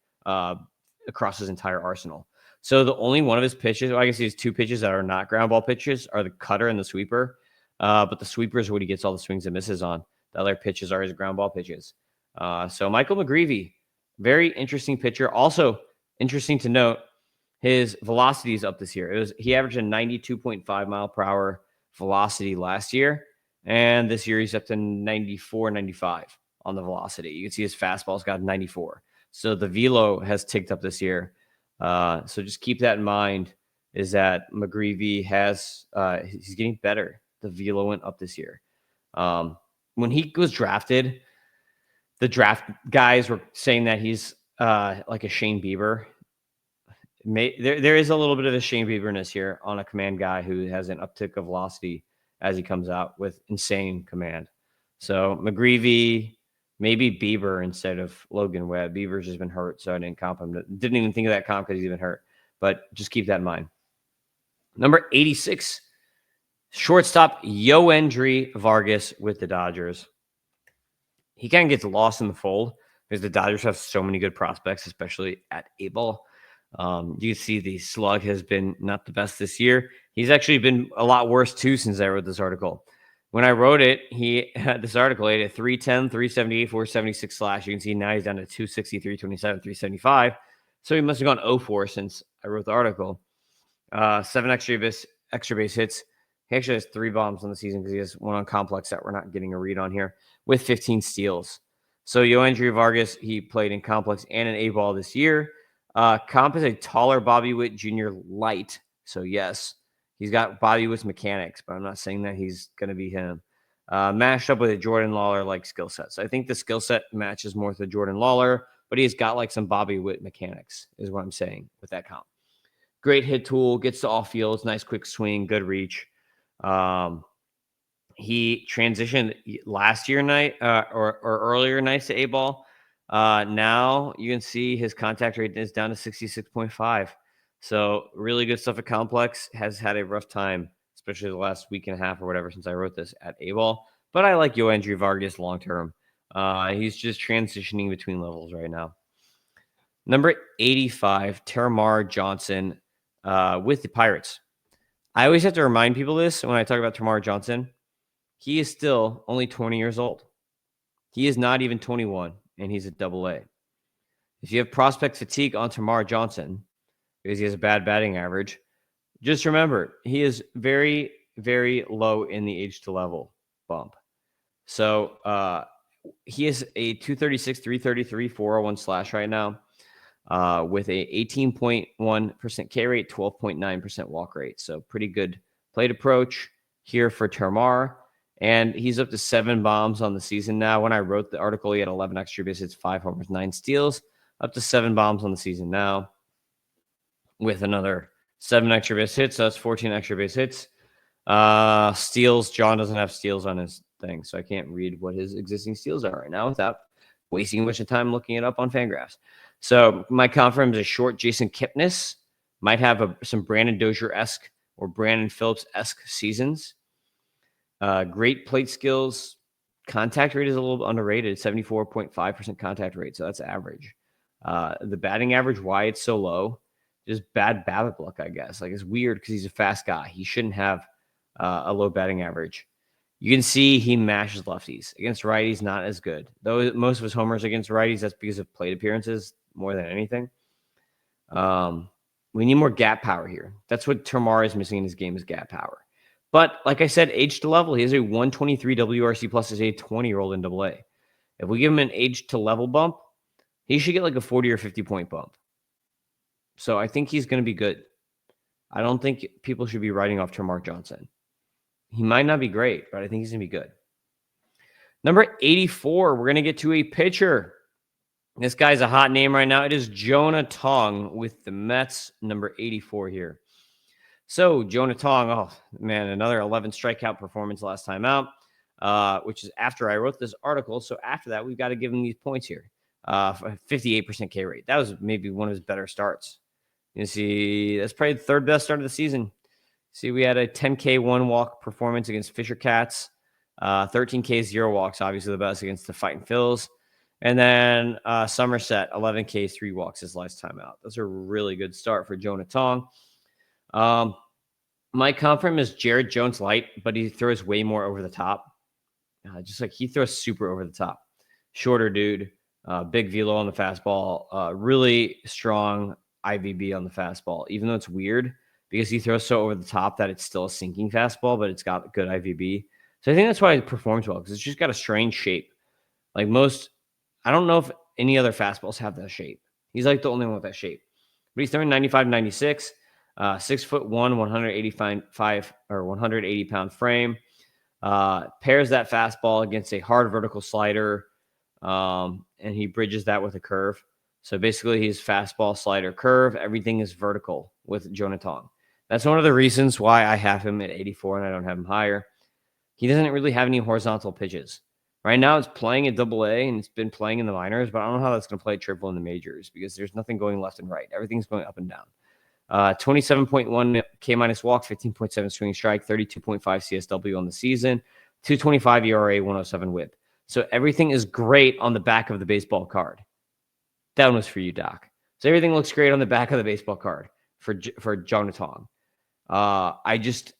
across his entire arsenal. So the only one of his pitches, I guess he has 2 pitches that are not ground ball pitches, are the cutter and the sweeper. But the sweeper is what he gets all the swings and misses on. The other pitches are his ground ball pitches. So Michael McGreevy, very interesting pitcher. Also interesting to note, his velocity is up this year. He averaged a 92.5 mile per hour velocity last year. And this year he's up to 94, 95 on the velocity. You can see his fastball's got 94. So the velo has ticked up this year. So just keep that in mind, is that McGreevy he's getting better. The velo went up this year. When he was drafted, the draft guys were saying that he's like a Shane Bieber. There is a little bit of a Shane Bieberness here on a command guy who has an uptick of velocity as he comes out with insane command. So McGreevy, maybe Bieber instead of Logan Webb. Bieber's just been hurt, so I didn't comp him. Didn't even think of that comp because he's been hurt. But just keep that in mind. Number 86, shortstop Yoendry Vargas with the Dodgers. He kind of gets lost in the fold because the Dodgers have so many good prospects, especially at Aceball. You see the slug has been not the best this year. He's actually been a lot worse too since I wrote this article. When I wrote it, he had this article, he had a 310, 378, 476 slash. You can see now he's down to 260, 327, 375. So he must have gone 0-4 since I wrote the article. 7 extra base hits. He actually has 3 bombs on the season because he has 1 on complex that we're not getting a read on here, with 15 steals. So Yoendry Vargas, he played in complex and in A-ball this year. Comp is a taller Bobby Witt Jr. light. So yes, he's got Bobby Witt's mechanics, but I'm not saying that he's going to be him. Mashed up with a Jordan Lawler-like skill set. So I think the skill set matches more to Jordan Lawler, but he's got like some Bobby Witt mechanics is what I'm saying with that comp. Great hit tool, gets to all fields, nice quick swing, good reach. He transitioned last year night or earlier nights to A-ball. Now you can see his contact rate is down to 66.5. So really good stuff at complex. Has had a rough time, especially the last week and a half or whatever since I wrote this at A-ball. But I like Yoandri Vargas long term. He's just transitioning between levels right now. Number 85, Terramar Johnson with the Pirates. I always have to remind people this when I talk about Terramar Johnson. He is still only 20 years old. He is not even 21, and he's a AA. If you have prospect fatigue on Terramar Johnson because he has a bad batting average, just remember he is very, very low in the age to level bump. So he is a 236, 333, 401 slash right now with a 18.1% K rate, 12.9% walk rate. So pretty good plate approach here for Terramar. And he's up to 7 bombs on the season now. When I wrote the article, he had 11 extra base hits, 5 homers, 9 steals, up to 7 bombs on the season now with another 7 extra base hits. So that's 14 extra base hits. Steals, John doesn't have steals on his thing, so I can't read what his existing steals are right now without wasting much of time looking it up on Fangraphs. So my confirm is a short Jason Kipnis. Might have some Brandon Dozier-esque or Brandon Phillips-esque seasons. Great plate skills. Contact rate is a little underrated, 74.5% contact rate, so that's average. The batting average, why it's so low, just bad BABIP luck, I guess. Like, it's weird because he's a fast guy. He shouldn't have a low batting average. You can see he mashes lefties. Against righties, not as good. Though most of his homers against righties, that's because of plate appearances more than anything. We need more gap power here. That's what Terramar is missing in his game, is gap power. But like I said, age to level, he has a 123 WRC plus as a 20-year-old in AA. If we give him an age to level bump, he should get like a 40 or 50 point bump. So I think he's going to be good. I don't think people should be writing off Terramar Johnson. He might not be great, but I think he's going to be good. Number 84, we're going to get to a pitcher. This guy's a hot name right now. It is Jonah Tong with the Mets, number 84 here. So Jonah Tong, oh man, another 11 strikeout performance last time out, which is after I wrote this article. So after that, we've got to give him these points here. 58% K rate. That was maybe one of his better starts. You see, that's probably the third best start of the season. See, we had a 10K 1 walk performance against Fisher Cats, 13K 0 walks, obviously the best against the Fighting Phils. And then Somerset, 11K 3 walks his last time out. That's a really good start for Jonah Tong. My confirm is Jared Jones light, but he throws way more over the top. Just like he throws super over the top. Shorter dude, big velo on the fastball, really strong IVB on the fastball, even though it's weird because he throws so over the top that it's still a sinking fastball, but it's got good IVB. So I think that's why it performs well, because it's just got a strange shape. Like most, I don't know if any other fastballs have that shape. He's like the only one with that shape. But he's throwing 95, 96, 6'1", 185 or 180 pound frame. Pairs that fastball against a hard vertical slider, and he bridges that with a curve. So basically, he's fastball, slider, curve. Everything is vertical with Jonah Tong. That's one of the reasons why I have him at 84 and I don't have him higher. He doesn't really have any horizontal pitches. Right now, it's playing at AA and it's been playing in the minors, but I don't know how that's going to play triple in the majors because there's nothing going left and right. Everything's going up and down. 27.1 K minus walk, 15.7 swing strike, 32.5 CSW on the season, 225 ERA, 107 whip. So everything is great on the back of the baseball card. That one was for you, Doc. So everything looks great on the back of the baseball card for Jonah Tong. I just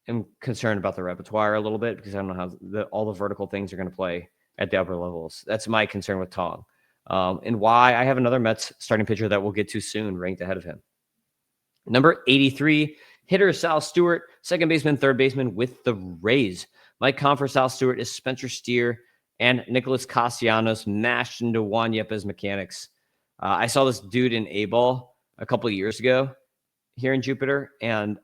am concerned about the repertoire a little bit because I don't know how all the vertical things are going to play at the upper levels. That's my concern with Tong. And why I have another Mets starting pitcher that we'll get to soon ranked ahead of him. Number 83, hitter Sal Stewart, second baseman, third baseman with the Rays. My comp for Sal Stewart is Spencer Steer and Nicholas Castellanos mashed into Juan Yepes mechanics. I saw this dude in A-ball a couple of years ago here in Jupiter, and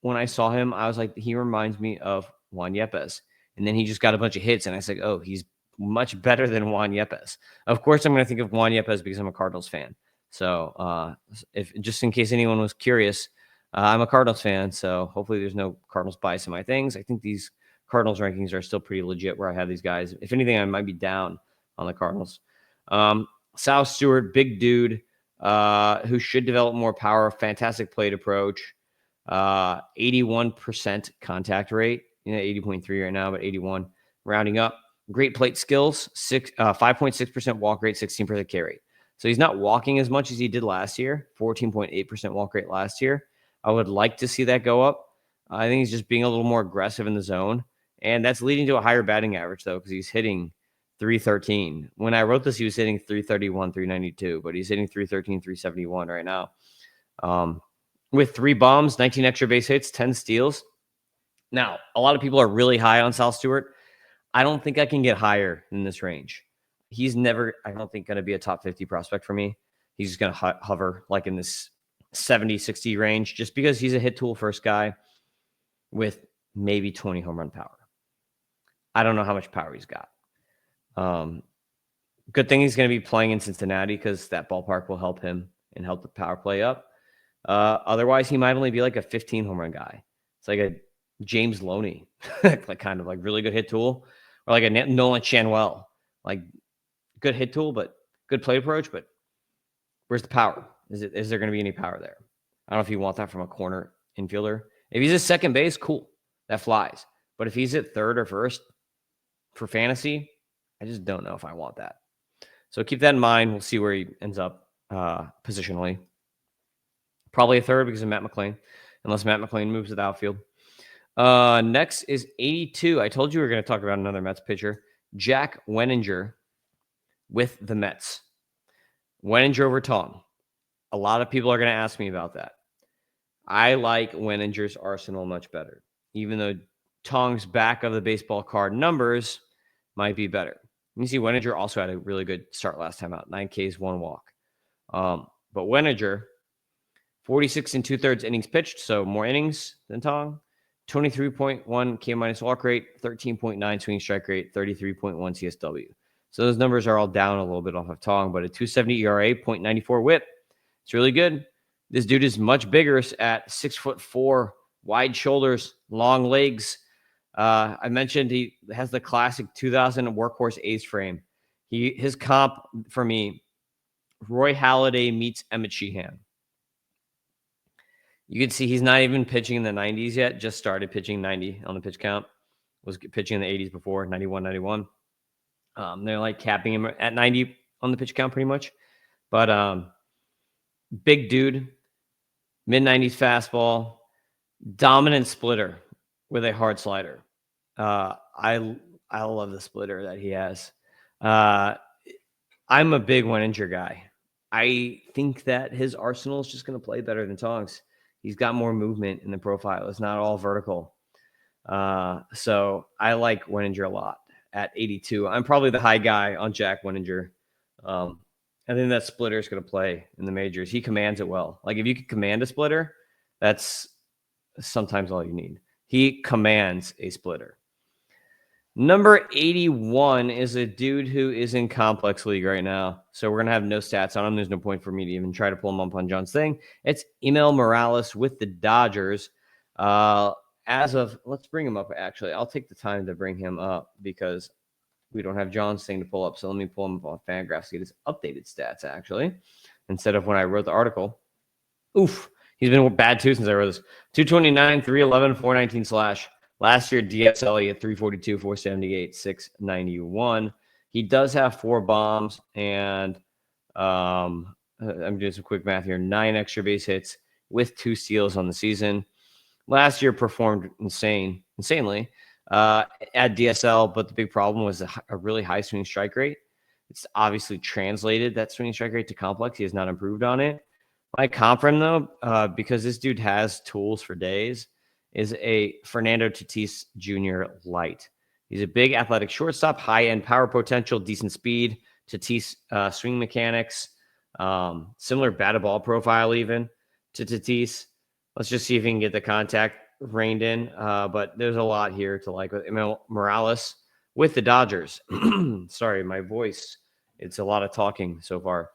when I saw him, I was like, he reminds me of Juan Yepes. And then he just got a bunch of hits, and I said, oh, he's much better than Juan Yepes. Of course, I'm going to think of Juan Yepes because I'm a Cardinals fan. So if just in case anyone was curious, I'm a Cardinals fan, so hopefully there's no Cardinals bias in my things. I think these Cardinals rankings are still pretty legit where I have these guys. If anything, I might be down on the Cardinals. Sal Stewart, big dude, who should develop more power, fantastic plate approach, 81% contact rate, 80.3 right now, but 81 rounding up. Great plate skills, 5.6% walk rate, 16% K rate. So he's not walking as much as he did last year, 14.8% walk rate last year. I would like to see that go up. I think he's just being a little more aggressive in the zone. And that's leading to a higher batting average, though, because he's hitting 313. When I wrote this, he was hitting 331, 392, but he's hitting 313, 371 right now. With 3 bombs, 19 extra base hits, 10 steals. Now, a lot of people are really high on Sal Stewart. I don't think I can get higher in this range. He's never, I don't think, going to be a top 50 prospect for me. He's just going to hover like in this 70, 60 range just because he's a hit tool first guy with maybe 20 home run power. I don't know how much power he's got. Good thing he's going to be playing in Cincinnati because that ballpark will help him and help the power play up. Otherwise, he might only be like a 15 home run guy. It's like a James Loney, like kind of like really good hit tool, or like a Nolan Shanwell, like good hit tool, but good plate approach. But where's the power? Is there going to be any power there? I don't know if you want that from a corner infielder. If he's at second base, cool, that flies. But if he's at third or first for fantasy, I just don't know if I want that. So keep that in mind. We'll see where he ends up positionally. Probably a third because of Matt McLain, unless Matt McLain moves to the outfield. Next is 82. I told you we were going to talk about another Mets pitcher, Jack Wenninger with the Mets. Wenninger over Tong. A lot of people are going to ask me about that. I like Wenninger's arsenal much better, even though Tong's back of the baseball card numbers might be better. You see, Wenninger also had a really good start last time out, 9 Ks, 1 walk. But Wenninger, 46 2/3 innings pitched, so more innings than Tong. 23.1 K minus walk rate, 13.9 swing strike rate, 33.1 CSW. So those numbers are all down a little bit off of Tong, but a 2.70 ERA, 0.94 WHIP. It's really good. This dude is much bigger at 6'4", wide shoulders, long legs. I mentioned he has the classic 2000 workhorse ace frame. His comp for me, Roy Halladay meets Emmett Sheehan. You can see he's not even pitching in the 90s yet. Just started pitching 90 on the pitch count. Was pitching in the 80s before, 91, 91. They're like capping him at 90 on the pitch count pretty much. But big dude, mid-90s fastball, dominant splitter with a hard slider. I love the splitter that he has. I'm a big Wenninger guy. I think that his arsenal is just going to play better than Tong's. He's got more movement in the profile. It's not all vertical. So I like Wenninger a lot at 82. I'm probably the high guy on Jack Wenninger. I think that splitter is going to play in the majors. He commands it well. Like if you can command a splitter, that's sometimes all you need. He commands a splitter. Number 81 is a dude who is in Complex League right now. So we're going to have no stats on him. There's no point for me to even try to pull him up on John's thing. It's Emil Morales with the Dodgers. Let's bring him up, actually. I'll take the time to bring him up because we don't have John's thing to pull up. So let me pull him up on Fangraphs to get his updated stats, actually, instead of when I wrote the article. Oof. He's been bad, too, since I wrote this. 229, 311, 419 slash. Last year, DSL, he had 342, 478, 691. He does have 4 bombs, and I'm doing some quick math here. 9 extra base hits with 2 steals on the season. Last year performed insanely at DSL, but the big problem was a really high swing strike rate. It's obviously translated that swing strike rate to Complex. He has not improved on it. My comp for him, though, because this dude has tools for days, is a Fernando Tatis Jr. light. He's a big athletic shortstop, high-end power potential, decent speed, Tatis swing mechanics, similar batted ball profile even to Tatis. Let's just see if he can get the contact reined in. But there's a lot here to like with Emil Morales with the Dodgers. Sorry, my voice. It's a lot of talking so far.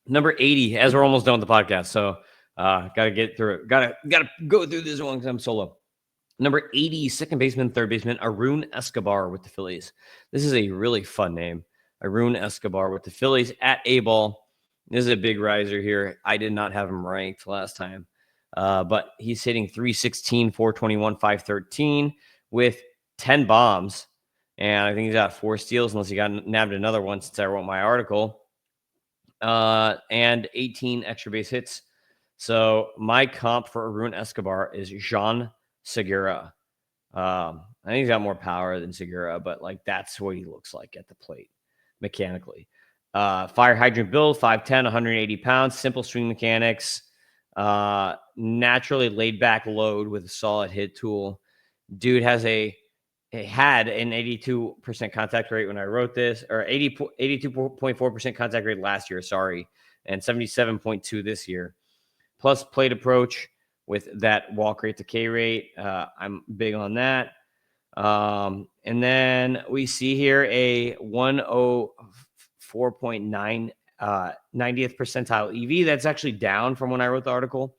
Number 80, as we're almost done with the podcast. So got to get through it. Got to go through this one because I'm solo. Number 80, second baseman, third baseman, Arun Escobar with the Phillies. This is a really fun name. Arun Escobar with the Phillies at Aceball. This is a big riser here. I did not have him ranked last time, but he's hitting 316, 421, 513 with 10 bombs. And I think he's got 4 steals, unless he got nabbed another one since I wrote my article, and 18 extra base hits. So my comp for Arun Escobar is Jean Segura. I think he's got more power than Segura, but like that's what he looks like at the plate mechanically. Fire hydrant build, 5'10", 180 pounds, simple swing mechanics, naturally laid back load with a solid hit tool. Dude had an 82% contact rate when I wrote this, or 82.4% contact rate last year, sorry, and 77.2 this year. Plus plate approach with that walk rate to K rate. I'm big on that. And then we see here a 104.9 90th percentile EV. That's actually down from when I wrote the article.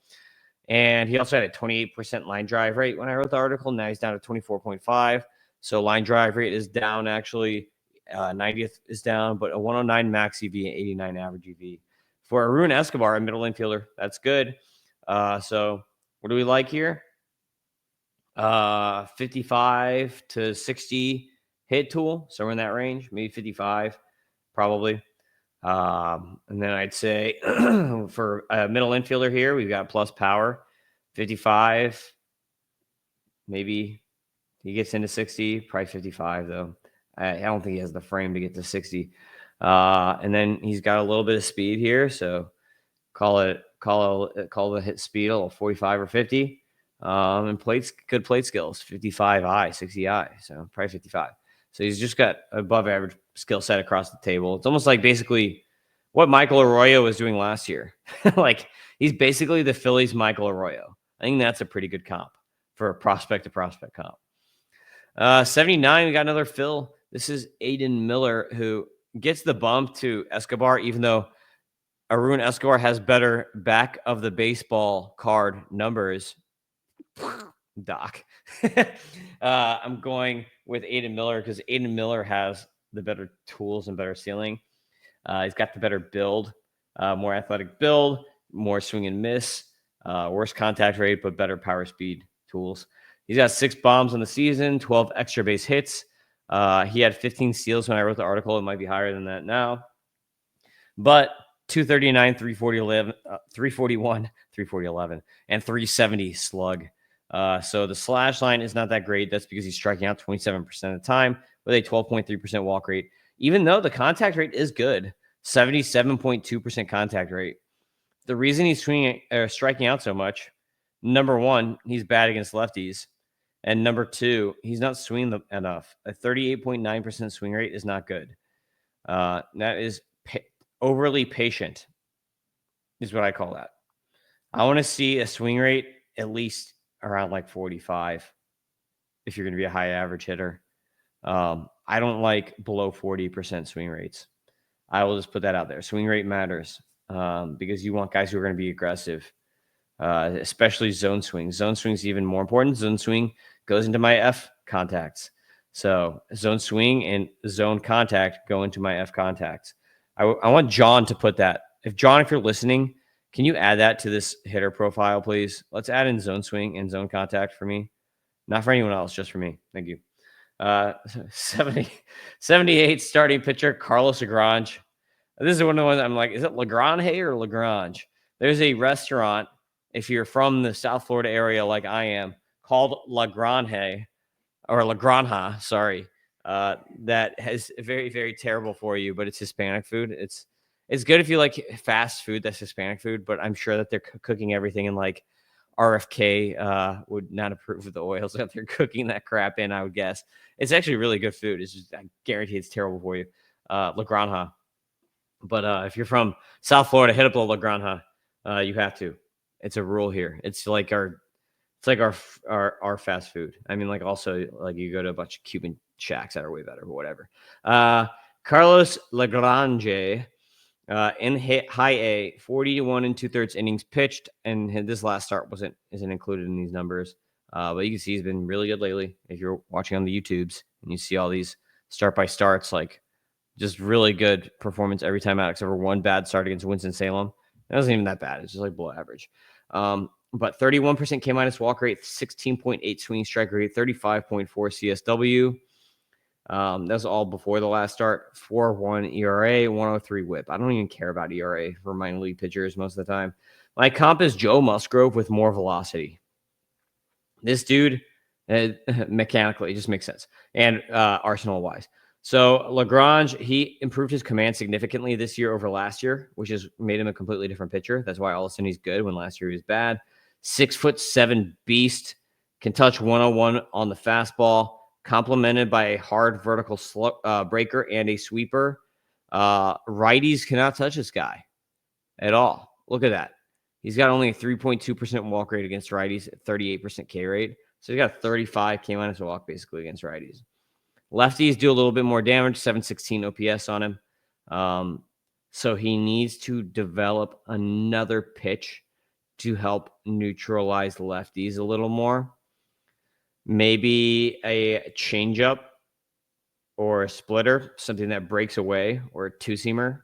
And he also had a 28% line drive rate when I wrote the article. Now he's down to 24.5. So line drive rate is down actually. 90th is down, but a 109 max EV and 89 average EV. For Arun Escobar, a middle infielder, that's good. So what do we like here? 55 to 60 hit tool. So we're in that range, maybe 55, probably. And then I'd say for a middle infielder here, we've got plus power, 55. Maybe he gets into 60, probably 55 though. I don't think he has the frame to get to 60. And then he's got a little bit of speed here, so call the hit speed a little 45 or 50. And good plate skills, 55i, 60i, so probably 55. So he's just got above average skill set across the table. It's almost like basically what Michael Arroyo was doing last year. Like he's basically the Phillies Michael Arroyo. I think that's a pretty good comp for a prospect to prospect comp. 79, we got another Phil. This is Aiden Miller, who gets the bump to Escobar, even though Arun Escobar has better back of the baseball card numbers. Doc. I'm going with Aiden Miller because Aiden Miller has the better tools and better ceiling. He's got the better build, more athletic build, more swing and miss, worse contact rate, but better power speed tools. He's got 6 bombs on the season, 12 extra base hits. He had 15 steals when I wrote the article. It might be higher than that now. But 239, 341, 340, and 370 slug. So the slash line is not that great. That's because he's striking out 27% of the time with a 12.3% walk rate, even though the contact rate is good, 77.2% contact rate. The reason he's striking out so much, number one, he's bad against lefties. And number two, he's not swinging enough. A 38.9% swing rate is not good. That is overly patient, is what I call that. I want to see a swing rate at least around like 45 if you're going to be a high average hitter. I don't like below 40% swing rates. I will just put that out there. Swing rate matters because you want guys who are going to be aggressive, especially zone swing. Zone swing is even more important. Zone swing goes into my F contacts. So zone swing and zone contact go into my F contacts. I want John to put that. If you're listening, can you add that to this hitter profile, please? Let's add in zone swing and zone contact for me. Not for anyone else, just for me. Thank you. 78 starting pitcher, Carlos Lagrange. This is one of the ones I'm like, is it Lagrange or Lagrange? There's a restaurant, if you're from the South Florida area like I am, called Lagrange, or Lagranja, sorry, that is very, very terrible for you, but it's Hispanic food. It's good if you like fast food that's Hispanic food, but I'm sure that they're cooking everything in like RFK would not approve of the oils that they're cooking that crap in, I would guess. It's actually really good food. It's just, I guarantee it's terrible for you. Lagranja. But if you're from South Florida, hit up La Granja. You have to. It's a rule here. It's like our fast food. I mean, like also like you go to a bunch of Cuban shacks that are way better or whatever. Carlos Lagrange in high A, 41 2/3 innings pitched, and this last start isn't included in these numbers. But you can see he's been really good lately. If you're watching on the YouTubes and you see all these start by starts, like just really good performance every time out, except for one bad start against Winston-Salem. That wasn't even that bad. It's just like below average. But 31% K minus walk rate, 16.8 swing strike rate, 35.4 CSW. That's all before the last start. 4.1 ERA, 103 WHIP. I don't even care about ERA for minor league pitchers most of the time. My comp is Joe Musgrove with more velocity. This dude, mechanically, it just makes sense. And Arsenal-wise. So Lagrange, he improved his command significantly this year over last year, which has made him a completely different pitcher. That's why all of a sudden he's good when last year he was bad. 6'7" beast, can touch 101 on the fastball, complemented by a hard vertical breaker and a sweeper. Righties cannot touch this guy at all. Look at that. He's got only a 3.2% walk rate against righties, 38% K rate. So he's got a 35 K minus walk basically against righties. Lefties do a little bit more damage, 716 OPS on him. So he needs to develop another pitch to help neutralize lefties a little more. Maybe a changeup or a splitter, something that breaks away, or a two-seamer,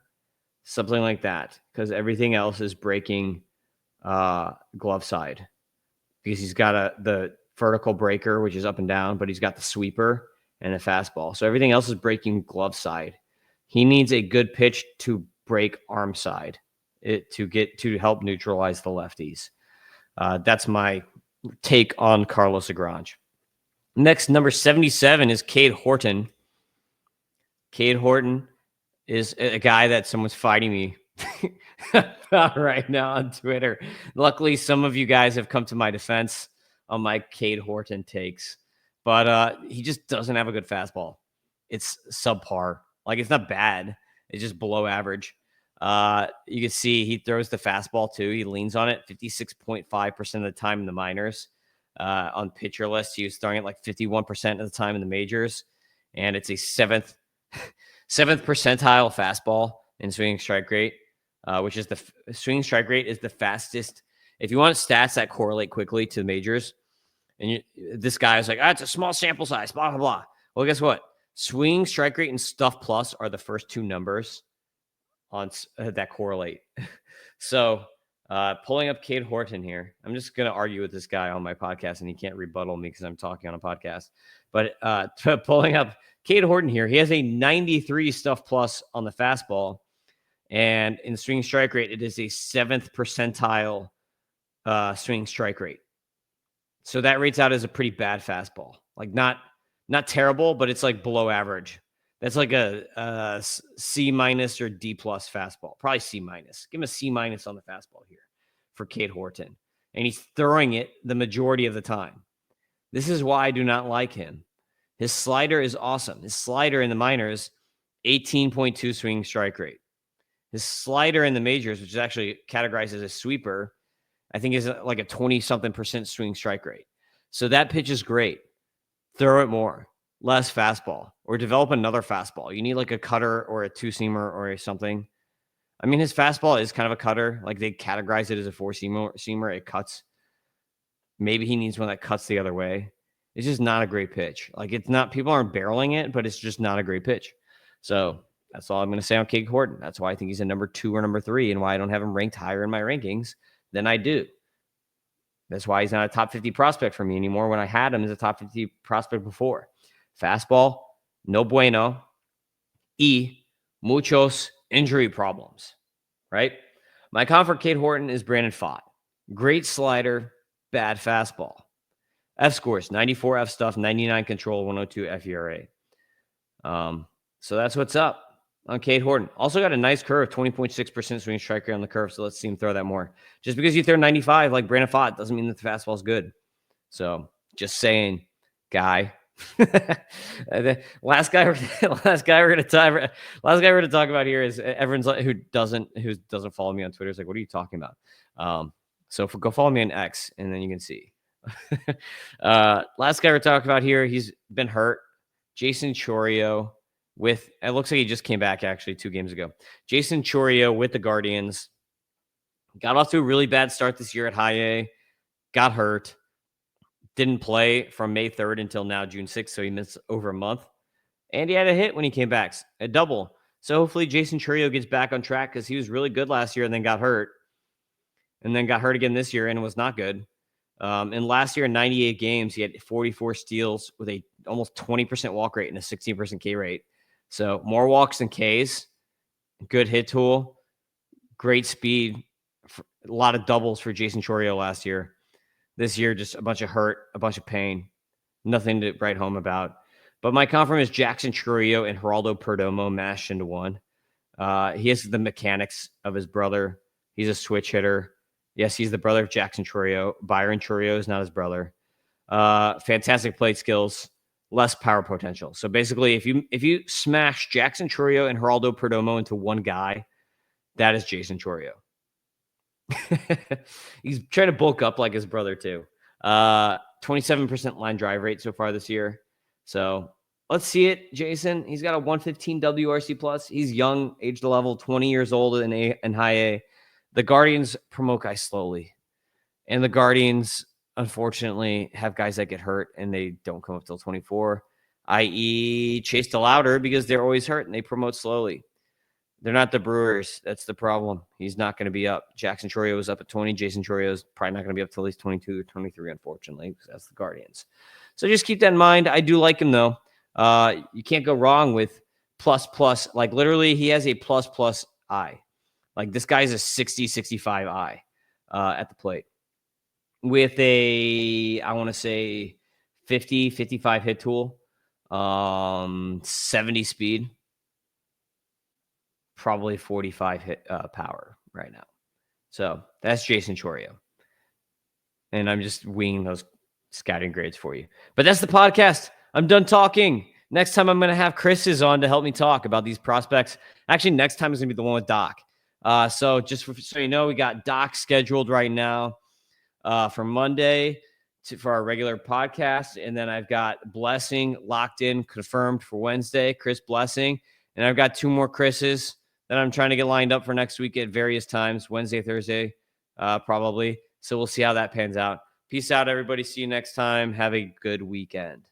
something like that, because everything else is breaking glove side, because he's got the vertical breaker, which is up and down, but he's got the sweeper and a fastball. So everything else is breaking glove side. He needs a good pitch to break arm side to help neutralize the lefties. That's my take on Carlos Lagrange. Next, number 77 is Cade Horton. Cade Horton is a guy that someone's fighting me about right now on Twitter. Luckily, some of you guys have come to my defense on my Cade Horton takes, but he just doesn't have a good fastball. It's subpar. Like, it's not bad. It's just below average. You can see he throws the fastball too. He leans on it 56.5% of the time in the minors. On pitcher list, he was throwing it like 51% of the time in the majors, and it's a seventh percentile fastball in swinging strike rate, which is the swinging strike rate is the fastest. If you want stats that correlate quickly to the majors, and this guy is like, it's a small sample size, blah, blah, blah. Well, guess what? Swinging strike rate and stuff plus are the first two numbers on that correlate. So pulling up Cade Horton here. I'm just going to argue with this guy on my podcast, and he can't rebuttal me because I'm talking on a podcast. But pulling up Cade Horton here, he has a 93 stuff plus on the fastball. And in swing strike rate, it is a 7th percentile swing strike rate. So that rates out as a pretty bad fastball. Like not terrible, but it's like below average. That's like a C minus or D plus fastball. Probably C minus. Give him a C minus on the fastball here for Cade Horton. And he's throwing it the majority of the time. This is why I do not like him. His slider is awesome. His slider in the minors, 18.2 swing strike rate. His slider in the majors, which is actually categorized as a sweeper, I think is like a 20-something% swing strike rate. So that pitch is great. Throw it more. Less fastball, or develop another fastball. You need like a cutter or a two-seamer or something. I mean, his fastball is kind of a cutter. Like, they categorize it as a four-seamer. It cuts. Maybe he needs one that cuts the other way. It's just not a great pitch. Like, it's not, people aren't barreling it, but it's just not a great pitch. So that's all I'm going to say on Cade Horton. That's why I think he's a number 2 or number 3, and why I don't have him ranked higher in my rankings than I do. That's why he's not a top 50 prospect for me anymore when I had him as a top 50 prospect before. Fastball, no bueno. Muchos injury problems, right? My comp for Cade Horton is Brandon Pfaadt. Great slider, bad fastball. F scores, 94 F stuff, 99 control, 102 FERA. So that's what's up on Cade Horton. Also got a nice curve, 20.6% swing strike rate on the curve, so let's see him throw that more. Just because you throw 95 like Brandon Pfaadt doesn't mean that the fastball is good. So just saying, guy. The last guy we're going to talk about here is everyone's who doesn't follow me on Twitter is like, what are you talking about? So go follow me on X, and then you can see. Last guy we're talking about here, he's been hurt. Jason Chourio it looks like he just came back actually 2 games ago. Jason Chourio with the Guardians got off to a really bad start this year at high A, got hurt. Didn't play from May 3rd until now, June 6th, so he missed over a month. And he had a hit when he came back, a double. So hopefully Jason Chourio gets back on track because he was really good last year and then got hurt. And then got hurt again this year and was not good. And last year in 98 games, he had 44 steals with a almost 20% walk rate and a 16% K rate. So more walks than Ks. Good hit tool. Great speed. A lot of doubles for Jason Chourio last year. This year, just a bunch of hurt, a bunch of pain. Nothing to write home about. But my confirm is Jackson Chourio and Geraldo Perdomo mashed into one. He has the mechanics of his brother. He's a switch hitter. Yes, he's the brother of Jackson Chourio. Byron Chourio is not his brother. Fantastic plate skills, less power potential. So basically, if you smash Jackson Chourio and Geraldo Perdomo into one guy, that is Jason Chourio. He's trying to bulk up like his brother too. 27% line drive rate so far this year. So let's see it, Jason. He's got a 115 WRC plus. He's young, age to level, 20 years old in high A. The Guardians promote guys slowly. And the Guardians, unfortunately, have guys that get hurt and they don't come up till 24, i.e. Chase DeLauder, because they're always hurt and they promote slowly. They're not the Brewers. That's the problem. He's not going to be up. Jackson Chourio is up at 20. Jason Chourio is probably not going to be up till he's 22 or 23, unfortunately, because that's the Guardians. So just keep that in mind. I do like him, though. You can't go wrong with plus. Like, literally, he has a plus eye. Like, this guy's a 60, 65 eye at the plate. With a, I want to say, 50, 55 hit tool, 70 speed. Probably 45 hit power right now. So that's Jason Chourio. And I'm just winging those scouting grades for you. But that's the podcast. I'm done talking. Next time I'm going to have Chris on to help me talk about these prospects. Actually, next time is going to be the one with Doc. So just so you know, we got Doc scheduled right now for Monday for our regular podcast. And then I've got Blessing locked in, confirmed for Wednesday, Chris Blessing. And I've got two more Chris's that I'm trying to get lined up for next week at various times, Wednesday, Thursday, probably. So we'll see how that pans out. Peace out, everybody. See you next time. Have a good weekend.